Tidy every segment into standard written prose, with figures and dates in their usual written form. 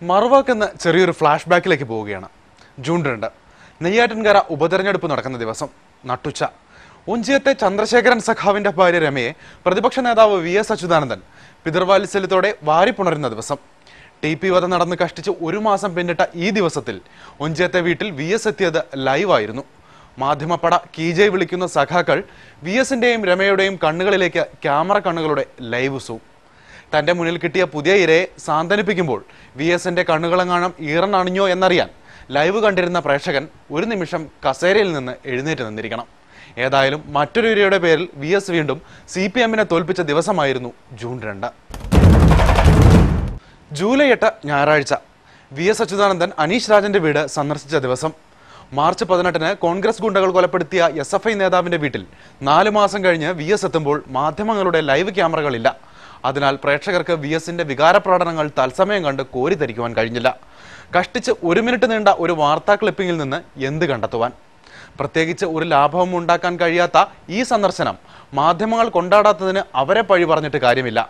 മറുവാക്കെന്ന ചെറിയൊരു ഫ്ലാഷ് ബാക്കിലേക്ക് പോവുകയാണ്. ജൂൺ 2 നെയ്യാറ്റിൻകര ഉപതെരഞ്ഞെടുപ്പ് നടക്കുന്ന ദിവസം നട്ടുച്ച. ഒഞ്ചിയത്തെ ചന്ദ്രശേഖരൻ സഖാവിന്റെ ഭാര്യ രമയെ പ്രതിപക്ഷ നേതാവ് VS അച്യുതാനന്ദൻ പിതൃവാത്സല്യത്തോടെ വാരിപ്പുണരുന്ന ദിവസം. TP വധം നടന്ന് കഷ്ടിച്ച് 1 മാസം പിന്നിട്ട ഈ ദിവസത്തിൽ ഒഞ്ചിയത്തെ വീട്ടിൽ VS എത്തിയത് ലൈവായിരുന്നു. മാധ്യമപ്പട കീജയ് വിളിക്കുന്ന സഖാക്കൾ VSന്റെയും രമയുടെയും കണ്ണുകളിലേക്ക് ക്യാമറ കണ്ണുകളുടെ ലൈവ് സൂം. തന്റെ മുന്നിൽ കിട്ടിയ പുതിയ ഇരയെ സാന്ത്വനിപ്പിക്കുമ്പോൾ VSന്റെ കണ്ണുകളെങ്ങാനും ഈറനണിഞ്ഞോ എന്നറിയാൻ ലൈവ് കണ്ടിരുന്ന പ്രേക്ഷകൻ ഒരു നിമിഷം കസേരയിൽ നിന്ന് എഴുന്നേറ്റ് നിന്നിരിക്കണം. ഏതായാലും മറ്റൊരു ഇരയുടെ പേരിൽ VS വീണ്ടും CPMനെ തോൽപ്പിച്ച ദിവസമായിരുന്നു ജൂൺ 2. ജൂലൈ 8 ഞായറാഴ്ച VS അച്യുതാനന്ദൻ അനീഷ് രാജന്റെ വീട് സന്ദർശിച്ച ദിവസം. മാർച്ച് 18 കോൺഗ്രസ് ഗുണ്ടകൾ കൊലപ്പെടുത്തിയ SFI നേതാവിന്റെ വീട്ടിൽ 4 മാസം കഴിഞ്ഞ് VS എത്തുമ്പോൾ മാധ്യമങ്ങളുടെ ലൈവ് ക്യാമറകളില്ല. അതിനാൽ പ്രേക്ഷകർക്ക് VSന്റെ വികാരപ്രകടനങ്ങൾ തത്സമയം കണ്ട് കോരിധരിക്കുവാൻ കഴിഞ്ഞില്ല. കഷ്ടിച്ച് 1 മിനിറ്റ് നീണ്ട ഒരു വാർത്താ ക്ലിപ്പിംഗിൽ നിന്ന് എന്ത് കണ്ടെത്തുവാൻ? പ്രത്യേകിച്ച് ഒരു ലാഭവും ഉണ്ടാക്കാൻ കഴിയാത്ത ഈ സന്ദർശനം മാധ്യമങ്ങൾ കൊണ്ടാടാത്തതിന് അവരെ പഴി പറഞ്ഞിട്ട് കാര്യമില്ല.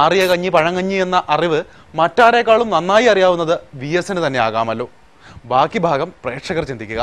ആറിയ കഞ്ഞി പഴങ്കഞ്ഞി എന്ന അറിവ് മറ്റാരേക്കാളും നന്നായി അറിയാവുന്നത് VSന് തന്നെ ആകാമല്ലോ. ബാക്കി ഭാഗം പ്രേക്ഷകർ ചിന്തിക്കുക.